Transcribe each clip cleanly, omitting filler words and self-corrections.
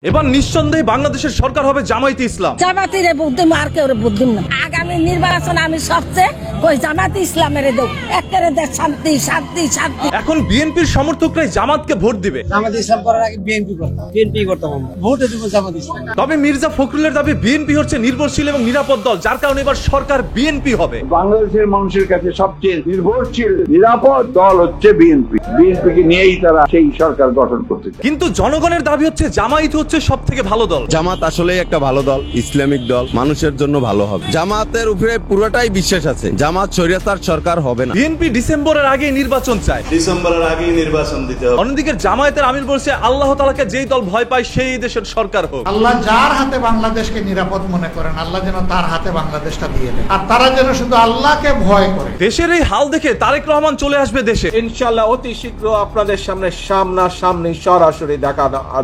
এবার নিঃসন্দেহে বাংলাদেশের সরকার হবে জামায়াতে ইসলাম। জামাতের বুদ্ধি মার্কে ওর বুদ্ধি না। আগামী নির্বাচন আমি সবচেয়ে ওই জামাতে ইসলামের দেব। একেবারে দেশ শান্তি শান্তি শান্তি। এখন বিএনপির সমর্থকরাই জামাতকে ভোট দিবে। জামাত ইসলাম করার আগে বিএনপি করতাম আমরা। ভোটে দিব জামাত ইসলাম। তবে মির্জা ফখরুলের দাবি বিএনপি হচ্ছে নির্ভরশীল এবং নিরাপদ দল, যার কারণে এবার সরকার বিএনপি হবে। বাংলাদেশের মানুষের কাছে সবচেয়ে নির্ভরশীল নিরাপদ দল হচ্ছে বিএনপি। বিএনপিকে নিয়েই তারা সেই সরকার গঠন করতে চায়। কিন্তু জনগণের দাবি হচ্ছে জামায়াত হচ্ছে সব থেকে ভালো দল। জামাত আসলেই একটা ভালো দল, ইসলামিক দল, মানুষের জন্য ভালো হবে। জামাতের উপরে পুরোটাই বিশ্বাস আছে, জামাত শরিয়াতার সরকার হবে না। বিএনপি ডিসেম্বরের আগে নির্বাচন চায়, ডিসেম্বরের আগেই নির্বাচন দিতে হবে। অন্যদিকে জামায়াতের আমির বলছে আল্লাহ তাআলাকে যেই দল ভয় পায় সেই দেশের সরকার হোক। আল্লাহ যার হাতে বাংলাদেশকে নিরাপদ মনে করেন, আল্লাহ যেন তার হাতে বাংলাদেশটা দিয়ে দেন, আর তারা যেন শুধু আল্লাহকে ভয় করে। দেশের এই হাল দেখে তারেক রহমান চলে আসবে দেশে। ইনশাআল্লাহ অতি শীঘ্র আপনাদের সামনে সামনাসামনি সরাসরি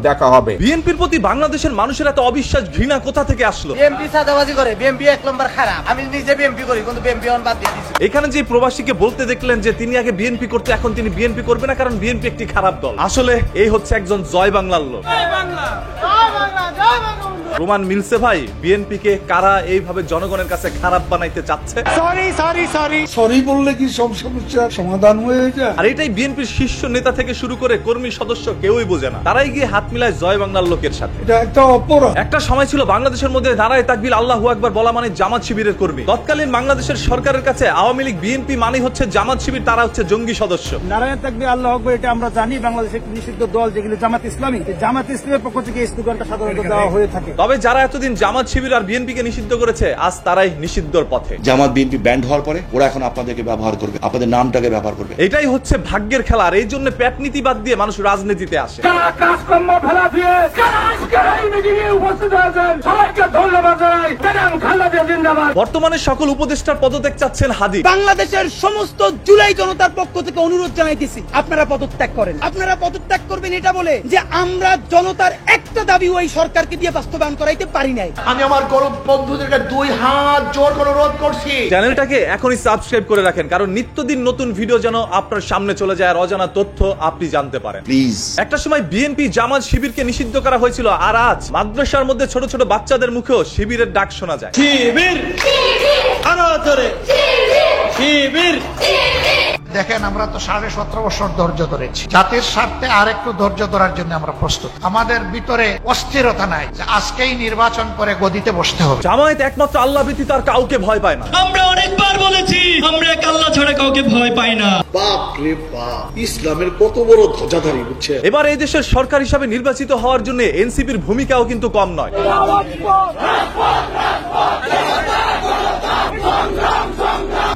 দেখা হবে। বিএনপির প্রতি বাংলাদেশের মানুষের এত অবিশ্বাস ঘৃণা কোথা থেকে আসলো? বিএনপি সাদাবাজি করে, বিএনপি এক নম্বর খারাপ। আমি নিজে বিএনপি করি, কিন্তু বিএনপি অন বাদ দিয়ে দিছি। এখানে যে প্রবাসীকে বলতে দেখলেন যে তিনি আগে বিএনপি করতে, এখন তিনি বিএনপি করবে না কারণ বিএনপি একটি খারাপ দল। আসলে এই হচ্ছে একজন জয় বাংলার লোক। প্রমাণ মিলছে ভাই, বিএনপি কে কারা এইভাবে জনগণের কাছে খারাপ বানাইতে চাচ্ছে। সরি বললে কি সব সমস্যার সমাধান হয়ে যায়? আর এটাই বিএনপির শীর্ষ নেতা থেকে শুরু করে কর্মী সদস্য কেউই বোঝে না। তারাই গিয়ে হাত মিলায় জয় বাংলার লোকের সাথে। এটা একটা অপরাধ। একটা সময় ছিল বাংলাদেশের মধ্যে নারায়ে তাকবীর আল্লাহু আকবার বলা মানে জামাত শিবিরের কর্মী। তৎকালীন বাংলাদেশের সরকারের কাছে আওয়ামী লীগ বিএনপি মানে হচ্ছে জামাত শিবির, তারা হচ্ছে জঙ্গি সদস্য। নারায়ণ তাকবীর আল্লাহু আকবার এটা আমরা জানি। বাংলাদেশের একটি নিষিদ্ধ দল যেগুলো জামাত ইসলামী, জামাত ইসলামের পক্ষ থেকে এই স্লোগানটা সাধারণত দেওয়া হয়ে থাকে। তবে যারা এতদিন জামাত শিবির আর বিএনপি কে নিষিদ্ধ করেছে, আজ তারাই নিষিদ্ধর পথে। জামাত বিএনপি ব্যান্ড হওয়ার পরে ওরা এখন আপনাদেরকে ব্যবহার করবে, আপনাদের নামটাকে ব্যবহার করবে। এটাই হচ্ছে ভাগ্যের খেলা। আর এই জন্য পেট নীতি বাদ দিয়ে মানুষ রাজনীতিতে আসে। বর্তমানে সকল উপদেষ্টার পদত্যাগ চাচ্ছেন হাদি। বাংলাদেশের সমস্ত জুলাই জনতার পক্ষ থেকে অনুরোধ জানাইতেছি, আপনারা পদত্যাগ করেন। আপনারা পদত্যাগ করবেন এটা বলে যে আমরা জনতার একটা দাবি ওই সরকারকে দিয়ে বাস্তবায়ন করাইতে পারি নাই। আমি আমার গরিব বন্ধুদেরকে দুই হাত জোর করে অনুরোধ করছি, চ্যানেলটাকে এখনই সাবস্ক্রাইব করে রাখেন, কারণ নিত্যদিন নতুন ভিডিও যেন আপনার সামনে চলে যায় আর অজানা তথ্য আপনি জানতে পারেন। প্লিজ। একটা সময় বিএনপি জামাত শিবিরকে নিষিদ্ধ করা হয়েছিল, আর আজ মাদ্রাসার মধ্যে ছোট ছোট বাচ্চাদের মুখেও শিবিরের ডাক শোনা যায়। শিবির আনাতরে শিবির। দেখেন আমরা তো 17.5 বছর ধৈর্য ধরেছি। জাতির স্বার্থে আর একটু ধৈর্য ধরার জন্য আমরা প্রস্তুত। আমাদের ভিতরে অস্থিরতা নাই যে আজকেই নির্বাচন করে গদিতে বসতে হবে। জামায়াত একমাত্র আল্লাহ ব্যতীত আর কাউকে ভয় পায় না। আমরা অনেকবার বলেছি আমরা এক আল্লাহ ছাড়া কাউকে ভয় পাই না। বাপ রে বাপ, ইসলামের কত বড় ধ্বজাধারী বুঝছে। এবার এই দেশের সরকার হিসাবে নির্বাচিত হওয়ার জন্য এনসিপির ভূমিকাও কিন্তু কম নয়।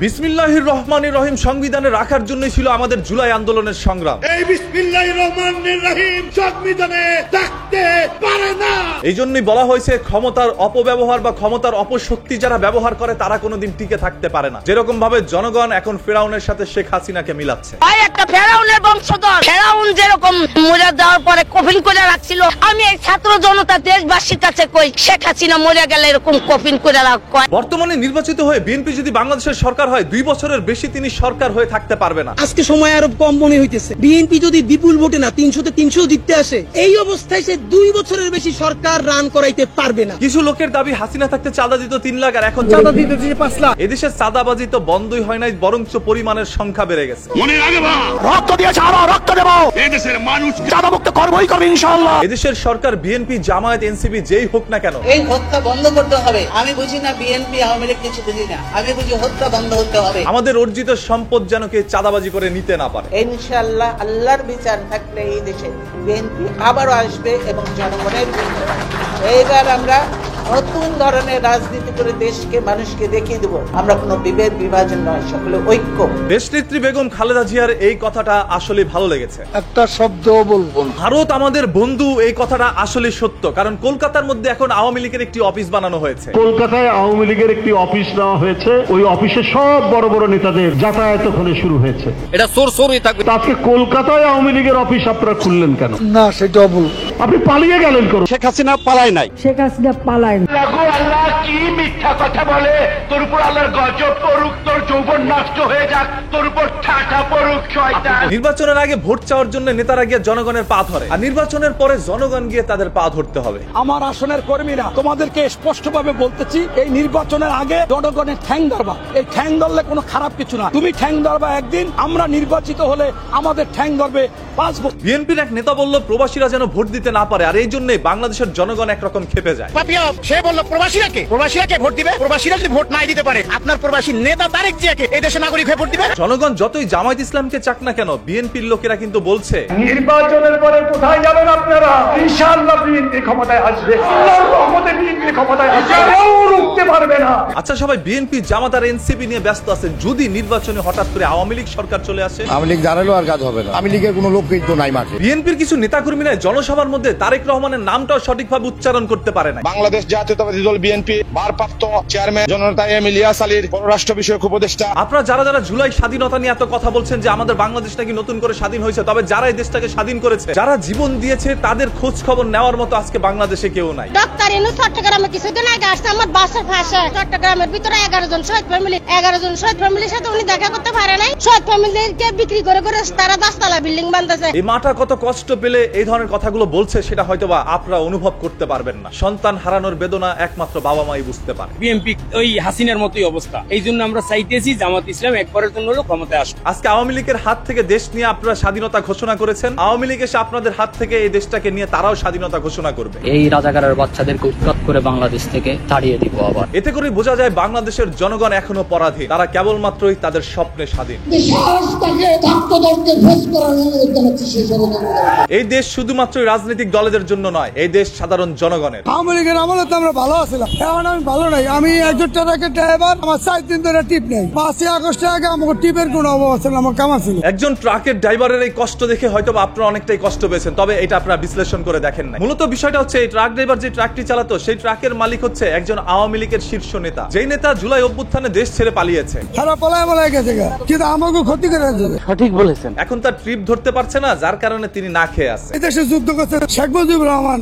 বিসমিল্লাহির রহমানির রহিম সংবিধানে রাখার জন্যই ছিল আমাদের জুলাই আন্দোলনের সংগ্রাম। এই বিসমিল্লাহির রহমানির রহিম সংবিধানে থাকতে পারে না। এই জন্যই বলা হয়েছে ক্ষমতার অপব্যবহার বা ক্ষমতার অপশক্তি যারা ব্যবহার করে তারা কোনোদিন টিকে থাকতে পারে না। যেরকম ভাবে জনগণ এখন ফেরাউনের সাথে শেখ হাসিনাকে মিলাচ্ছে। ভাই একটা ফেরাউনের বংশধর, ফেরাউন যেরকম মরে যাওয়ার পরে কফিন করে রাখছিল, আমি এই ছাত্র জনতা দেশবাসীর কাছে কই শেখ হাসিনা মরে গেলে এরকম কফিন করে রাখ। বর্তমানে নির্বাচিত হয়ে বিএনপি যদি বাংলাদেশের সরকার হয়, 2 বছরের বেশি তিনি সরকার হয়ে থাকতে পারবে না। আজকে সময় আরো কম মনে হইতেছে। বিএনপি যদি বিপুল ভোটে না 300-তে 300 জিততে আসে, এই অবস্থায় সে 2 বছরের বেশি সরকার রান করাইতে পারবে না। কিছু লোকের দাবি হাসিনা থাকতে চাঁদা দিত 3 লাখ, আর এখন চাঁদা দিতে 5 লাখ। এদেশের চাঁদাবাজি তো বন্ধই হয় নাই, বরঞ্চ পরিমাণের সংখ্যা বেড়ে গেছে। মনে রাখবা, রক্ত দিয়েছে আরো রক্ত দেব। এই দেশের মানুষ চাঁদামুক্ত করবই করবে ইনশাআল্লাহ। এদেশের সরকার বিএনপি জামায়াত এনসিপি যেই হোক না কেন, এই হত্যা বন্ধ করতে হবে। আমি বুঝি না বিএনপি আওয়ামী লীগ কিছু বুঝি না, আমি বুঝি হত্যা বন্ধ হতে হবে। আমাদের অর্জিত সম্পদ যেন কেউ চাঁদাবাজি করে নিতে না পারে। ইনশাআল্লাহ আল্লাহর বিচার থাকলে এই দেশে বিএনপি আবারও আসবে এবং জনগণের এইবার আমরা নতুন ধরনের রাজনীতি করে দেশকে মানুষকে দেখিয়ে দেব আমরা কোনো বিভেদ বিভাজন নয়, সকলে ঐক্য। দেশনেত্রী বেগম খালেদা জিয়ার এই কথাটা আসলে ভালো লেগেছে। একটা শব্দ বলবো না। ভারত আমাদের বন্ধু, এই কথাটা আসলে সত্য, কারণ কলকাতার মধ্যে এখন আওয়ামী লীগের একটি অফিস বানানো হয়েছে। কলকাতায় আওয়ামী লীগের একটি অফিস নেওয়া হয়েছে, ওই অফিসে সব বড় বড় নেতাদের যাতায়াত ওখানে শুরু হয়েছে। এটা সোরসোরই থাকবে। আজকে কলকাতায় আওয়ামী লীগের অফিস আপনারা খুললেন কেন? না সেটা ভুল। আপনি পালিয়ে গেলেন কেন? শেখ হাসিনা পালায় নাই। শেখ হাসিনা পালায় নাই। আল্লাহ কি মিথ্যা কথা বলে, তোর উপর আল্লাহর গজব পড়ুক, তোর যৌবন নষ্ট হয়ে যাক, তোর উপর ঠাটা পড়ুক শয়তান। নির্বাচনের আগে ভোট চাওয়ার জন্য নেতারা গিয়ে জনগণের পা ধরে, আর নির্বাচনের পরে জনগণ গিয়ে তাদের পা ধরতে হবে। আমার আসনের কর্মীরা তোমাদেরকে স্পষ্টভাবে বলতেছি, এই নির্বাচনের আগে জনগণের ঠ্যাং ধরবা। এই ঠ্যাং ধরলে কোনো খারাপ কিছু না, তুমি ঠ্যাং ধরবা একদিন, আমরা নির্বাচিত হলে আমাদের ঠ্যাং ধরবে 5 বছর। বিএনপির এক নেতা বলল প্রবাসীরা যেন ভোট দিতে না পারে, আর এই জন্যই বাংলাদেশের জনগণ একরকম খেপে যায়। সে বললো প্রবাসীরাকে ভোট দিবে, প্রবাসীরা যদি ভোট নাই দিতে পারে আপনার প্রবাসী নেতা তারেক জিয়াকে এই দেশে নাগরিক হয়ে ভোট দিবে। জনগণ যতই জামায়াত ইসলামকে চাক না কেন, বিএনপির লোকেরা কিন্তু বলছে নির্বাচনের পরে কোথায় যাবেন আপনারা? ইনশাআল্লাহ বিএনপি ক্ষমতায় আসবে, আল্লাহর রহমতে বিএনপি ক্ষমতায় আসবে, কেউ রুখতে পারবে না। আচ্ছা, সবাই বিএনপি, জামাত আর এনসিপি নিয়ে ব্যস্ত আছেন, যদি নির্বাচনে হঠাৎ করে আওয়ামী লীগ সরকার চলে আসে, আওয়ামী লীগ দাঁড়ালো আর কাজ হবে না। আওয়ামী লীগের কোনো লোক কিন্তু নাই মাঠে। বিএনপির কিছু নেতাকর্মীরা জনসভার মধ্যে তারেক রহমানের নামটাও সঠিকভাবে উচ্চারণ করতে পারে না। বাংলাদেশ জাতীয়তাবাদী দল বিএনপি ভারপ্রাপ্ত চেয়ারম্যান জননেতা এম ইলিয়াস আলীর পররাষ্ট্র বিষয়ক উপদেষ্টা। আপনারা যারা যারা জুলাই স্বাধীনতা নিয়ে এত কথা বলছেন যে আমাদের বাংলাদেশ নাকি নতুন করে স্বাধীন হয়েছে, তবে যারা এই দেশটাকে স্বাধীন করেছে, যারা জীবন দিয়েছে, তাদের খোঁজ খবর নেওয়ার মতো আজকে বাংলাদেশে কেউ নাই। ডক্টর ইনু চট্টগ্রামে কিছুদিন আগে আসছে আমার বাসার পাশে, চট্টগ্রামের ভিতরে 11 জন শহীদ ফ্যামিলির সাথে উনি দেখা করতে পারে নাই। শহীদ ফ্যামিলিকে বিক্রি করে করে তারা 10 তলা বিল্ডিং বানাতেছে। এই মাটা কত কষ্ট পেলে এই ধরনের কথাগুলো বলছে সেটা হয়তোবা আপনারা অনুভব করতে পারবেন না। সন্তান হারানোর বেদনা একমাত্র বাবা মাই বুঝতে পারে। বিএনপি ওই হাসিনার মতোই অবস্থা, এই জন্য আমরা চাইতেছি জামাত ইসলাম একবারের জন্য ক্ষমতায় আসুক। আজকে আওয়ামী লীগের হাত থেকে দেশ নিয়ে আপনারা স্বাধীনতা ঘোষণা করেছেন, আওয়ামী লীগ এসে আপনাদের হাত থেকে এই দেশটাকে নিয়ে তারাও স্বাধীনতা ঘোষণা করবে। এই রাজাকারের বাচ্চাদেরকে উৎখাত করে বাংলাদেশ থেকে তাড়িয়ে দিব আবার। এতে করে বোঝা যায় বাংলাদেশের জনগণ এখনো পরাধীন, তারা কেবলমাত্রই তাদের স্বপ্নে স্বাধীন। এই দেশ শুধুমাত্র রাজনৈতিক দলের জন্য নয়, এই দেশ সাধারণ জনগণের। আওয়ামী লীগের আমলে তো আমরা ভালো আছিলাম, এখন আমি ভালো নাই। আমি একজন ট্রাকের ড্রাইভার, আমার 4 দিন ধরে টিপ নেই। 5 আগস্ট আগে আমাকে টিপের কোনো অভাব ছিল, আমার কাম ছিল। একজন ট্রাকের ড্রাইভারের এই কষ্ট দেখে হয়তো আপনারা অনেকটাই কষ্ট পেয়েছেন, তবে এটা আপনারা বিশ্লেষণ করে দেখেন না। মূলত বিষয়টা হচ্ছে এই ট্রাক ড্রাইভার যে ট্রাকটি চালাতো, সেই ট্রাকের মালিক হচ্ছে একজন আওয়ামী লীগের শীর্ষ নেতা, যেই নেতা জুলাই অভ্যুত্থানে দেশ ছেড়ে পালিয়েছে। সারা পলায় গেছে, কিন্তু আমাকে ক্ষতি করে দিয়েছে। সঠিক বলেছেন। এখন তার ট্রিপ ধরতে পারছে না, যার কারণে তিনি না খেয়ে আছে। এই দেশে যুদ্ধ করছে শেখ মুজিবুর রহমান।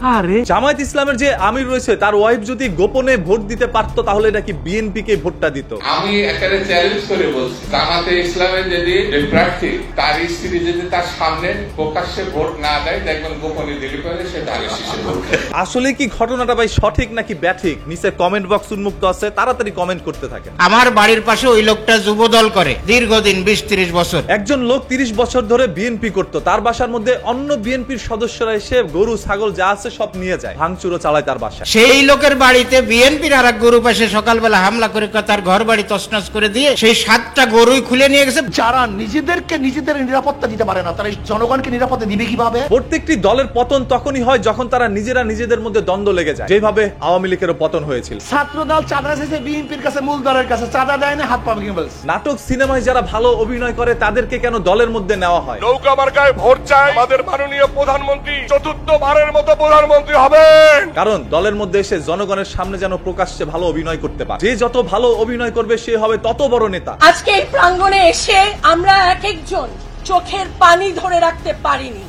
জামায়াত ইসলামের যে আমির রয়েছে, তার ওয়াইফ যদি গোপনে ভোট দিতে পারতো তাহলে নাকি বিএনপি কে ভোটটা দিত। আমি এখানে চ্যালেঞ্জ করে বলছি, জামাতে ইসলামের যদি প্রার্থী তার স্ত্রী যদি তার সামনে প্রকাশ্যে ভোট না দেয়, দেখবেন গোপনে দিলে পরে সে ধানের শীষে ভোট দেয়। আসলে কি ঘটনাটা ভাই সঠিক নাকি ব্যাঠিক? নিচে কমেন্ট বক্স উন্মুক্ত আছে, তাড়াতাড়ি কমেন্ট করতে থাকেন। আমার বাড়ির পাশে ওই লোকটা যুবদল করে দীর্ঘদিন 20-30 বছর। একজন লোক 30 বছর ধরে বিএনপি করত, তার বাসার মধ্যে অন্য বিএনপির সদস্যরা এসে গরু ছাগল যা আছে সব নিয়ে যায়, ভাঙচুরও চালায় তার বাসায়। সেই লোকের বাড়িতে বিএনপির আর এক গরু পাশে সকালবেলা হামলা করে তার ঘর বাড়ি তছনছ করে দিয়ে সেই 7টা গরুই খুলে নিয়ে গেছে। যারা নিজেদেরকে নিজেদের নিরাপত্তা দিতে পারে না, তারা জনগণকে নিরাপত্তা দিবে কিভাবে? প্রত্যেকটি দলের পতন তখনই হয় যখন তারা নিজেরা নিজেদের মধ্যে দ্বন্দ্ব লেগে যায়, যেভাবে আওয়ামী লীগেরও পতন হয়েছিল। ছাত্রদল চাঁদা চাইছে বিএনপির কাছে, মূল দলের কাছে চাঁদা দেয় না, হাত পা ভেঙে ফেলছে। নাটক সিনেমায় যারা ভালো অভিনয় করে তাদেরকে কেন দলের মধ্যে নেওয়া হয়? নৌকা মার্কায় ভোট চায় আমাদের মাননীয় প্রধানমন্ত্রী 4th-বারের মতো প্রধানমন্ত্রী হবেন। কারণ দলের মধ্যে এসে জনগণের সামনে যেন প্রকাশ্যে ভালো অভিনয় করতে পারে। যে যত ভালো অভিনয় করবে সে হবে তত বড় নেতা। আজকে এই প্রাঙ্গণে এসে আমরা এক একজন চোখের পানি ধরে রাখতে পারিনি।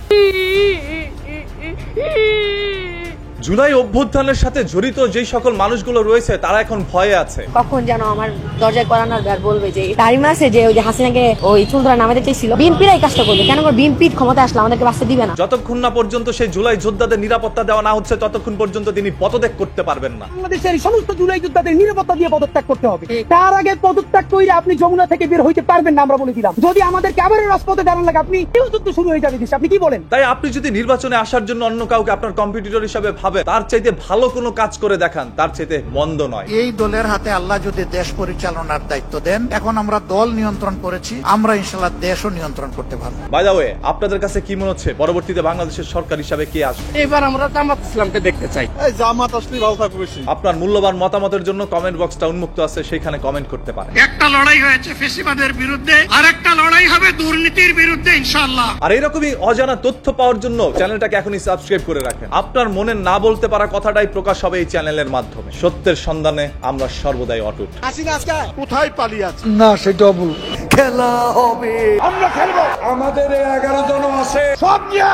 জুলাই অভ্যুত্থানের সাথে জড়িত যেই সকল মানুষগুলো রয়েছে তারা এখন ভয়ে আছে। কখন যেন আমার দরজায় করানোর ব্যার বলবে যে টাইম আছে, যে ওই যে হাসিনাকে ওই চুল ধরে নামাতে চেয়েছিল, বিএনপিরাই কাজটা করবে। কেন বিএনপির ক্ষমতা আসলে আমাদেরকে বাঁচতে দিবে না। যতক্ষণ না পর্যন্ত সেই জুলাই যোদ্ধাদের নিরাপত্তা দেওয়া না হচ্ছে, ততক্ষণ পর্যন্ত তিনি পদত্যাগ করতে পারবেন না। বাংলাদেশের সমস্ত জুলাই যোদ্ধাদের নিরাপত্তা দিয়ে পদত্যাগ করতে হবে। তার আগে পদত্যাগ করে আপনি যমুনা থেকে বের হইতে পারবেন না, আমরা বলে দিলাম। যদি আমাদেরকে আবার রাজপথে দাঁড়ান লাগে, আপনি যুদ্ধ শুরু হয়ে যাবে দেশে। আপনি কি বলেন? তাই আপনি যদি নির্বাচনে আসার জন্য অন্য কাউকে আপনার কম্পিটিটর হিসাবে ভাবে, তার চাইতে ভালো কোনো কাজ করে দেখান, তার চাইতে মন্দ নয়। এই দলের হাতে আল্লাহ যদি দেশ পরিচালনার দায়িত্ব দেন, এখন আমরা দল নিয়ন্ত্রণ করেছি, আমরা ইনশাআল্লাহ দেশও নিয়ন্ত্রণ করতে পারবো। বাই দ্য ওয়ে, আপনাদের কাছে কি মনে হচ্ছে পরবর্তীতে বাংলাদেশের সরকার হিসাবে কে আসবে? এবার আমরা জামাত ইসলামকে দেখতে চাই। এই জামাত আসলে ভালো থাকবে বেশি। আপনার মূল্যবান মতামতের জন্য কমেন্ট বক্সটা উন্মুক্ত আছে, সেখানে কমেন্ট করতে পারেন। একটা লড়াই হয়েছে ফ্যাসিবাদের বিরুদ্ধে, আরেকটা লড়াই হবে দুর্নীতির বিরুদ্ধে ইনশাআল্লাহ। আর এরকমই অজানা তথ্য পাওয়ার জন্য চ্যানেলটাকে এখনই সাবস্ক্রাইব করে রাখেন। আপনার মনে না বলতে পারা কথাটাই প্রকাশ হবে এই চ্যানেলের মাধ্যমে। সত্যের সন্ধানে আমরা সর্বদাই অটুট। হাসিনা আজকে কোথায় পালিয়ে আছে? না, সেটা বল। খেলা হবে, আমরা খেলবো। আমাদের 11 জন আছে, সব নিয়ে